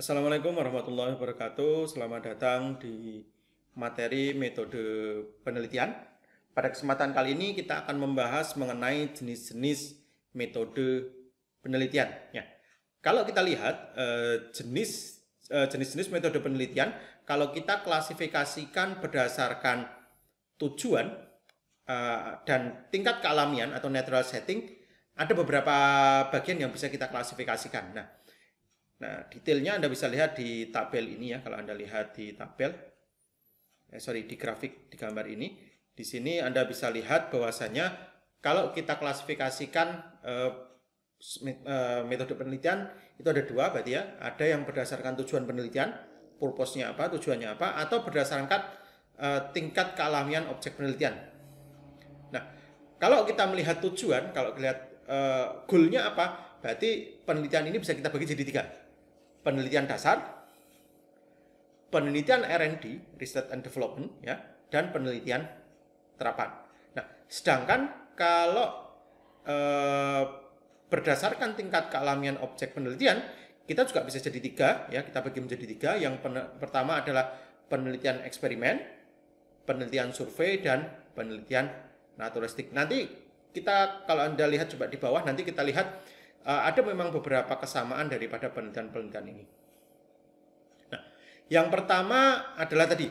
Assalamualaikum warahmatullahi wabarakatuh. Selamat datang di materi metode penelitian. Pada kesempatan kali ini kita akan membahas mengenai jenis-jenis metode penelitian. Ya. Kalau kita lihat jenis-jenis metode penelitian, kalau kita klasifikasikan berdasarkan tujuan dan tingkat kealamian atau natural setting, ada beberapa bagian yang bisa kita klasifikasikan. Nah, detailnya Anda bisa lihat di tabel ini ya. Kalau Anda lihat di tabel, di grafik di gambar ini, di sini Anda bisa lihat bahwasanya kalau kita klasifikasikan metode penelitian itu ada dua, berarti ya. Ada yang berdasarkan tujuan penelitian, purpose-nya apa, tujuannya apa, atau berdasarkan tingkat kealamian objek penelitian. Nah, kalau kita melihat tujuan, kalau lihat goal-nya apa, berarti penelitian ini bisa kita bagi jadi tiga. Penelitian dasar, penelitian R&D, Research and Development, ya, dan penelitian terapan. Nah, sedangkan kalau berdasarkan tingkat kealamian objek penelitian, kita juga bisa jadi tiga, ya, kita bagi menjadi tiga. Yang pertama adalah penelitian eksperimen, penelitian survei, dan penelitian naturalistik. Nanti kita, kalau Anda lihat coba di bawah, nanti kita lihat ada memang beberapa kesamaan daripada penelitian-penelitian ini. Nah, yang pertama adalah tadi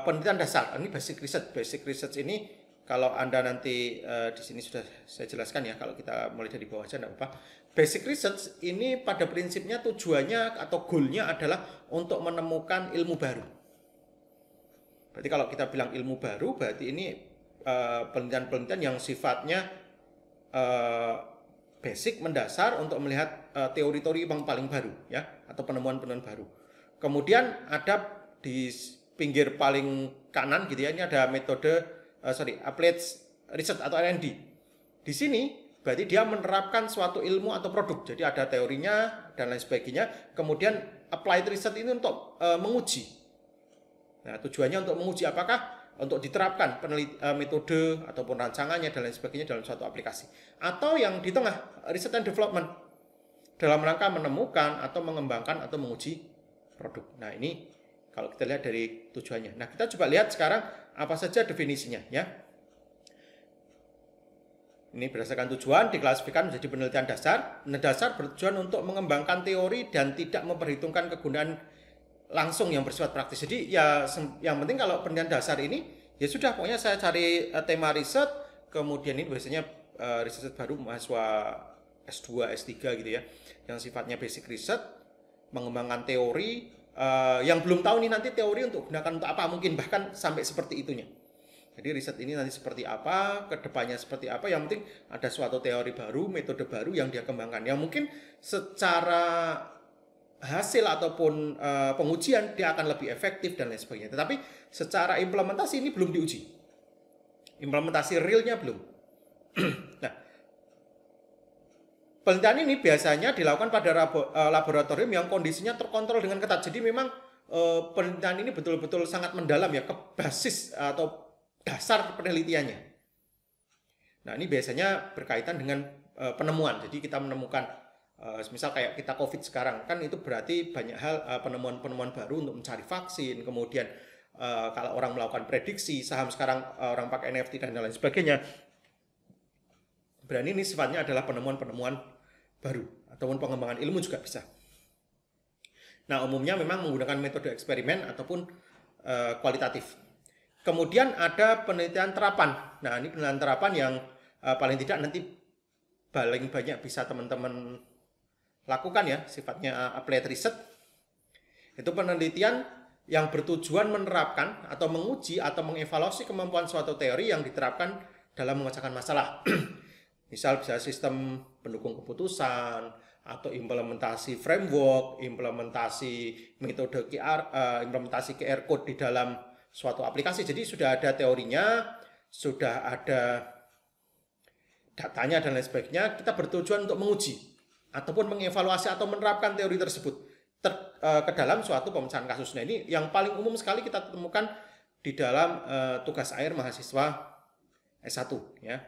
penelitian dasar. Ini basic research. Basic research ini kalau Anda nanti di sini sudah saya jelaskan ya. Kalau kita mulai dari bawah aja tidak apa-apa. Basic research ini pada prinsipnya tujuannya atau goalnya adalah untuk menemukan ilmu baru. Berarti kalau kita bilang ilmu baru, berarti ini penelitian-penelitian yang sifatnya basic, mendasar untuk melihat teori-teori yang paling baru, ya, atau penemuan-penemuan baru. Kemudian ada di pinggir paling kanan gitu ya, ini ada metode applied research atau R&D. Di sini berarti dia menerapkan suatu ilmu atau produk. Jadi ada teorinya dan lain sebagainya. Kemudian applied research ini untuk menguji. Nah, tujuannya untuk menguji apakah untuk diterapkan metode ataupun rancangannya dan lain sebagainya dalam suatu aplikasi. Atau yang di tengah, research and development, dalam rangka menemukan atau mengembangkan atau menguji produk. Nah, ini kalau kita lihat dari tujuannya. Nah, kita coba lihat sekarang apa saja definisinya, ya. Ini berdasarkan tujuan diklasifikasikan menjadi penelitian dasar. Penelitian dasar bertujuan untuk mengembangkan teori dan tidak memperhitungkan kegunaan langsung yang bersifat praktis. Jadi ya yang penting kalau penelitian dasar ini ya sudah, pokoknya saya cari tema riset, kemudian ini biasanya riset baru mahasiswa S2, S3 gitu ya, yang sifatnya basic riset, mengembangkan teori yang belum tahu nih nanti teori untuk gunakan untuk apa, mungkin bahkan sampai seperti itunya. Jadi riset ini nanti seperti apa, kedepannya seperti apa, yang penting ada suatu teori baru, metode baru yang dia kembangkan, yang mungkin secara hasil ataupun pengujian dia akan lebih efektif dan lain sebagainya. Tetapi secara implementasi ini belum diuji. Implementasi realnya belum. Nah, penelitian ini biasanya dilakukan pada laboratorium yang kondisinya terkontrol dengan ketat. Jadi memang penelitian ini betul-betul sangat mendalam ya, ke basis atau dasar penelitiannya. Nah, ini biasanya berkaitan dengan penemuan. Jadi kita menemukan misal kayak kita COVID sekarang, kan itu berarti banyak hal penemuan-penemuan baru untuk mencari vaksin. Kemudian kalau orang melakukan prediksi saham sekarang, orang pakai NFT dan lain sebagainya. Berarti ini sifatnya adalah penemuan-penemuan baru ataupun pengembangan ilmu juga bisa. Nah, umumnya memang menggunakan metode eksperimen ataupun kualitatif. Kemudian ada penelitian terapan. Nah, ini penelitian terapan yang paling tidak nanti paling banyak bisa teman-teman lakukan ya, sifatnya applied research. Itu penelitian yang bertujuan menerapkan atau menguji atau mengevaluasi kemampuan suatu teori yang diterapkan dalam memecahkan masalah. Misal bisa sistem pendukung keputusan atau implementasi framework, implementasi metode implementasi QR code di dalam suatu aplikasi. Jadi sudah ada teorinya, sudah ada datanya dan lain sebagainya. Kita bertujuan untuk menguji ataupun mengevaluasi atau menerapkan teori tersebut ke dalam suatu pemecahan kasus. Nah, ini yang paling umum sekali kita temukan di dalam tugas akhir mahasiswa S1 ya.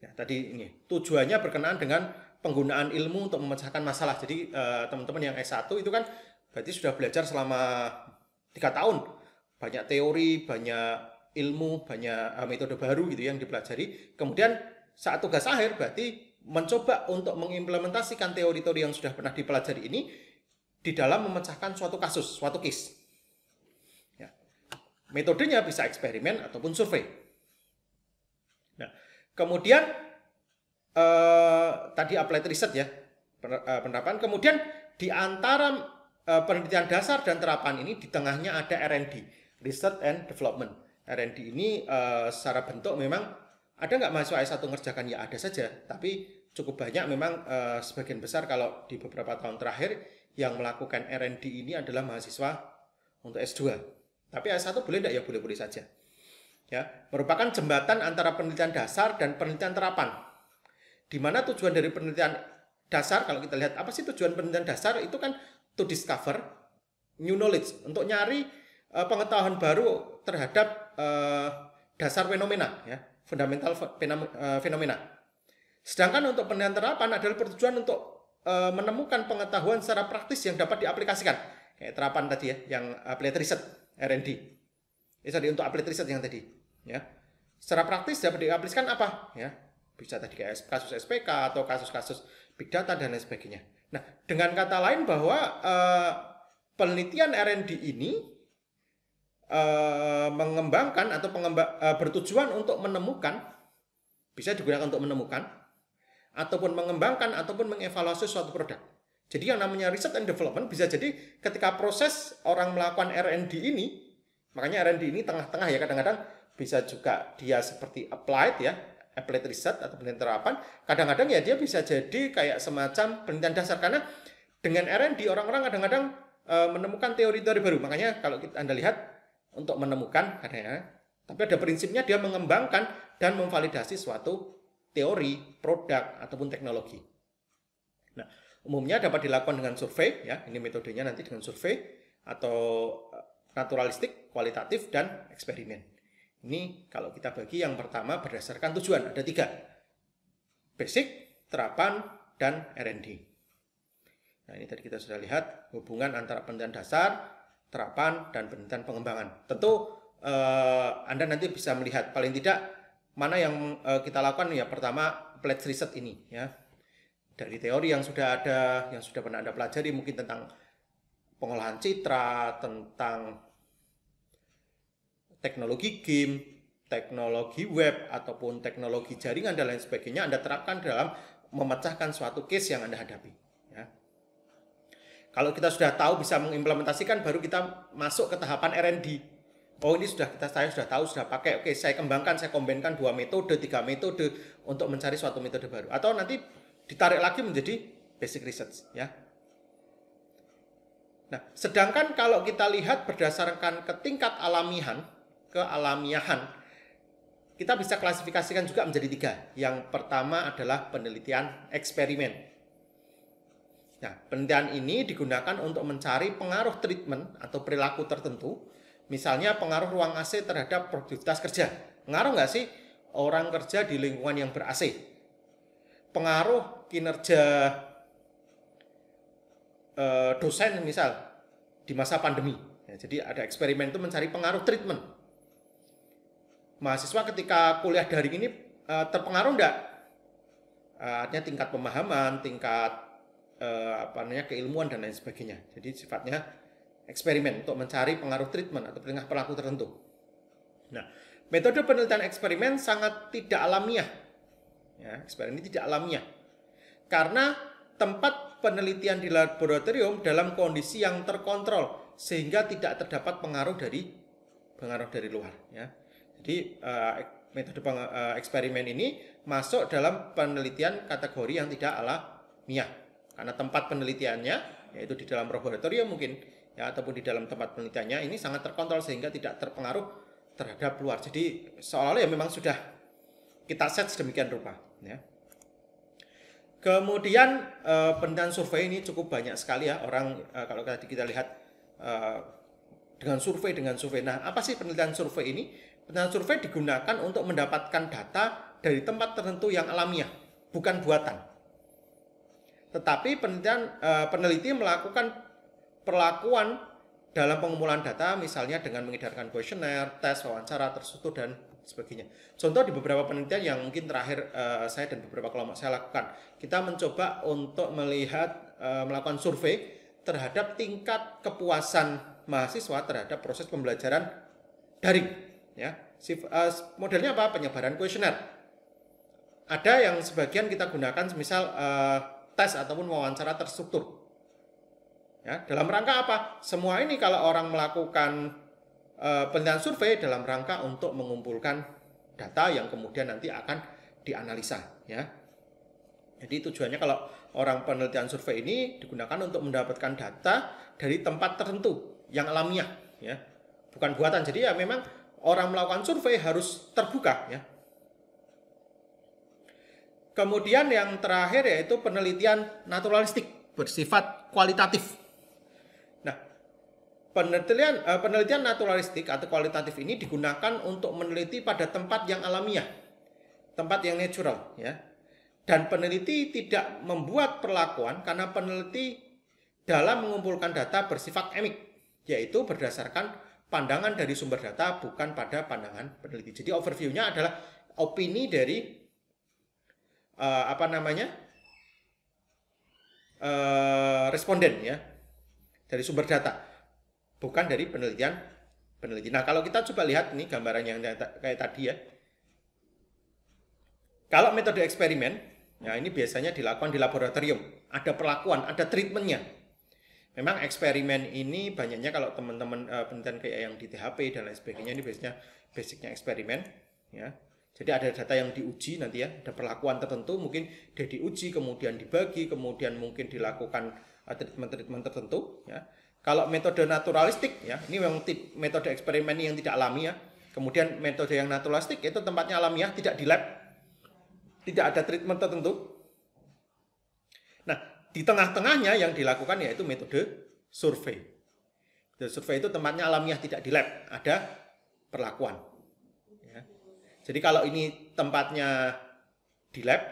Nah, tadi ini tujuannya berkenaan dengan penggunaan ilmu untuk memecahkan masalah. Jadi teman-teman yang S1 itu kan berarti sudah belajar selama 3 tahun. Banyak teori, banyak ilmu, banyak metode baru gitu yang dipelajari. Kemudian saat tugas akhir berarti mencoba untuk mengimplementasikan teori-teori yang sudah pernah dipelajari ini di dalam memecahkan suatu kasus, suatu case. Ya. Metodenya bisa eksperimen ataupun survei. Nah, kemudian tadi applied research ya, penerapan. Kemudian di antara penelitian dasar dan terapan ini di tengahnya ada R&D, Research and Development. R&D ini secara bentuk memang ada nggak mahasiswa S1 ngerjakan? Ya ada saja, tapi cukup banyak memang sebagian besar kalau di beberapa tahun terakhir yang melakukan R&D ini adalah mahasiswa untuk S2. Tapi S1 boleh enggak? Ya boleh-boleh saja. Ya, merupakan jembatan antara penelitian dasar dan penelitian terapan. Di mana tujuan dari penelitian dasar, kalau kita lihat apa sih tujuan penelitian dasar, itu kan to discover new knowledge, untuk nyari pengetahuan baru terhadap dasar fenomena, ya, fundamental fenomena. Sedangkan untuk penelitian terapan adalah bertujuan untuk menemukan pengetahuan secara praktis yang dapat diaplikasikan. Kayak terapan tadi ya, yang applied research, R&D. Untuk applied research yang tadi, ya. Secara praktis dapat diaplikasikan apa? Ya, bisa tadi kayak kasus SPK atau kasus-kasus big data dan lain sebagainya. Nah, dengan kata lain bahwa penelitian R&D ini mengembangkan atau bertujuan untuk menemukan, bisa digunakan untuk menemukan ataupun mengembangkan ataupun mengevaluasi suatu produk. Jadi yang namanya research and development bisa jadi ketika proses orang melakukan R&D ini, makanya R&D ini tengah-tengah ya, kadang-kadang bisa juga dia seperti applied ya, applied research atau penelitian terapan. Kadang-kadang ya dia bisa jadi kayak semacam penelitian dasar, karena dengan R&D orang-orang kadang-kadang menemukan teori-teori baru. Makanya kalau Anda lihat untuk menemukan kadang-kadang, tapi ada prinsipnya dia mengembangkan dan memvalidasi suatu teori, produk ataupun teknologi. Nah, umumnya dapat dilakukan dengan survei ya, ini metodenya nanti dengan survei atau naturalistik, kualitatif dan eksperimen. Ini kalau kita bagi yang pertama berdasarkan tujuan, ada 3. Basic, terapan, dan R&D. Nah, ini tadi kita sudah lihat hubungan antara penelitian dasar, terapan, dan penelitian pengembangan. Tentu Anda nanti bisa melihat paling tidak mana yang kita lakukan ya. Pertama, applied research ini ya. Dari teori yang sudah ada, yang sudah pernah Anda pelajari, mungkin tentang pengolahan citra, tentang teknologi game, teknologi web, ataupun teknologi jaringan dan lain sebagainya, Anda terapkan dalam memecahkan suatu case yang Anda hadapi. Ya. Kalau kita sudah tahu bisa mengimplementasikan, baru kita masuk ke tahapan R&D. Oh, ini saya sudah tahu, sudah pakai. Oke, saya kembangkan, saya kombinkan 2 metode, 3 metode untuk mencari suatu metode baru. Atau nanti ditarik lagi menjadi basic research. Ya. Nah, sedangkan kalau kita lihat berdasarkan ke tingkat kealamiahan, kita bisa klasifikasikan juga menjadi 3. Yang pertama adalah penelitian eksperimen. Nah, penelitian ini digunakan untuk mencari pengaruh treatment atau perilaku tertentu. Misalnya pengaruh ruang AC terhadap produktivitas kerja. Pengaruh nggak sih orang kerja di lingkungan yang ber-AC? Pengaruh kinerja dosen misal di masa pandemi. Ya, jadi ada eksperimen itu mencari pengaruh treatment. Mahasiswa ketika kuliah daring ini terpengaruh enggak? Artinya tingkat pemahaman, tingkat keilmuan dan lain sebagainya. Jadi sifatnya eksperimen untuk mencari pengaruh treatment atau tingkah perilaku tertentu. Nah, metode penelitian eksperimen sangat tidak alamiah. Ya, eksperimen ini tidak alamiah. Karena tempat penelitian di laboratorium dalam kondisi yang terkontrol sehingga tidak terdapat pengaruh dari luar. Ya. Jadi metode eksperimen ini masuk dalam penelitian kategori yang tidak alamiah karena tempat penelitiannya yaitu di dalam laboratorium mungkin ya ataupun di dalam tempat penelitiannya ini sangat terkontrol sehingga tidak terpengaruh terhadap luar. Jadi seolah-olah ya memang sudah kita set sedemikian rupa. Ya. Kemudian penelitian survei ini cukup banyak sekali ya orang kalau tadi kita lihat dengan survei. Nah, apa sih penelitian survei ini? Penelitian survei digunakan untuk mendapatkan data dari tempat tertentu yang alamiah, bukan buatan. Tetapi peneliti melakukan perlakuan dalam pengumpulan data, misalnya dengan mengedarkan kuesioner, tes, wawancara terstruktur, dan sebagainya. Contoh di beberapa penelitian yang mungkin terakhir saya dan beberapa kelompok saya lakukan, kita mencoba untuk melakukan survei terhadap tingkat kepuasan mahasiswa terhadap proses pembelajaran daring. Ya, modelnya apa? Penyebaran kuesioner. Ada yang sebagian kita gunakan, misal tes ataupun wawancara terstruktur. Ya, dalam rangka apa? Semua ini kalau orang melakukan penelitian survei dalam rangka untuk mengumpulkan data yang kemudian nanti akan dianalisa. Ya. Jadi tujuannya kalau orang penelitian survei ini digunakan untuk mendapatkan data dari tempat tertentu yang alamiah, ya, bukan buatan. Jadi ya memang orang melakukan survei harus terbuka. Ya. Kemudian yang terakhir yaitu penelitian naturalistik bersifat kualitatif. Nah, penelitian naturalistik atau kualitatif ini digunakan untuk meneliti pada tempat yang alamiah, tempat yang natural, ya. Dan peneliti tidak membuat perlakuan karena peneliti dalam mengumpulkan data bersifat emik, yaitu berdasarkan pandangan dari sumber data bukan pada pandangan peneliti. Jadi overview-nya adalah opini dari responden, ya, dari sumber data, bukan dari peneliti. Nah, kalau kita coba lihat ini gambaran yang kayak tadi, ya. Kalau metode eksperimen, ya, ini biasanya dilakukan di laboratorium, ada perlakuan, ada treatmentnya. Memang eksperimen ini banyaknya kalau teman-teman penelitian kayak yang di THP dan lain sebagainya, ini biasanya basicnya eksperimen, ya. Jadi ada data yang diuji nanti, ya, ada perlakuan tertentu, mungkin dia diuji, kemudian dibagi, kemudian mungkin dilakukan treatment-treatment tertentu, ya. Kalau metode naturalistik, ya, ini memang metode eksperimen yang tidak alami, ya. Kemudian metode yang naturalistik itu tempatnya alamiah, tidak di lab, tidak ada treatment tertentu. Nah, di tengah-tengahnya yang dilakukan yaitu metode survei. Metode survei itu tempatnya alamiah, tidak di lab, ada perlakuan. Jadi kalau ini tempatnya di lab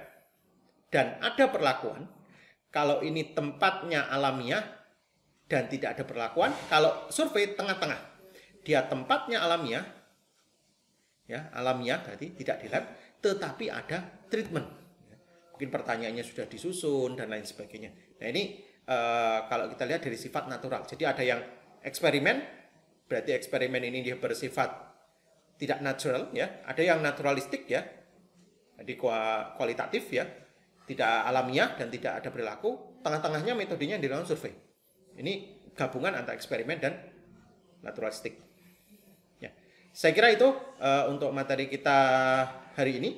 dan ada perlakuan, kalau ini tempatnya alamiah dan tidak ada perlakuan, kalau survei tengah-tengah, dia tempatnya alamiah, ya, alamiah berarti tidak di lab, tetapi ada treatment. Mungkin pertanyaannya sudah disusun dan lain sebagainya. Nah, ini kalau kita lihat dari sifat natural. Jadi ada yang eksperimen, berarti eksperimen ini dia bersifat tidak natural, ya. Ada yang naturalistik, ya, jadi kualitatif, ya, tidak alamiah dan tidak ada perilaku. Tengah-tengahnya metodenya yang dilakukan survei. Ini gabungan antara eksperimen dan naturalistik. Ya. Saya kira itu untuk materi kita hari ini.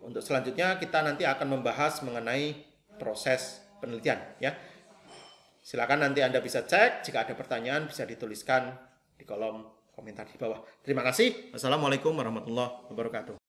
Untuk selanjutnya kita nanti akan membahas mengenai proses penelitian, ya. Silakan nanti Anda bisa cek, jika ada pertanyaan bisa dituliskan di kolom komentar di bawah. Terima kasih. Wassalamualaikum warahmatullahi wabarakatuh.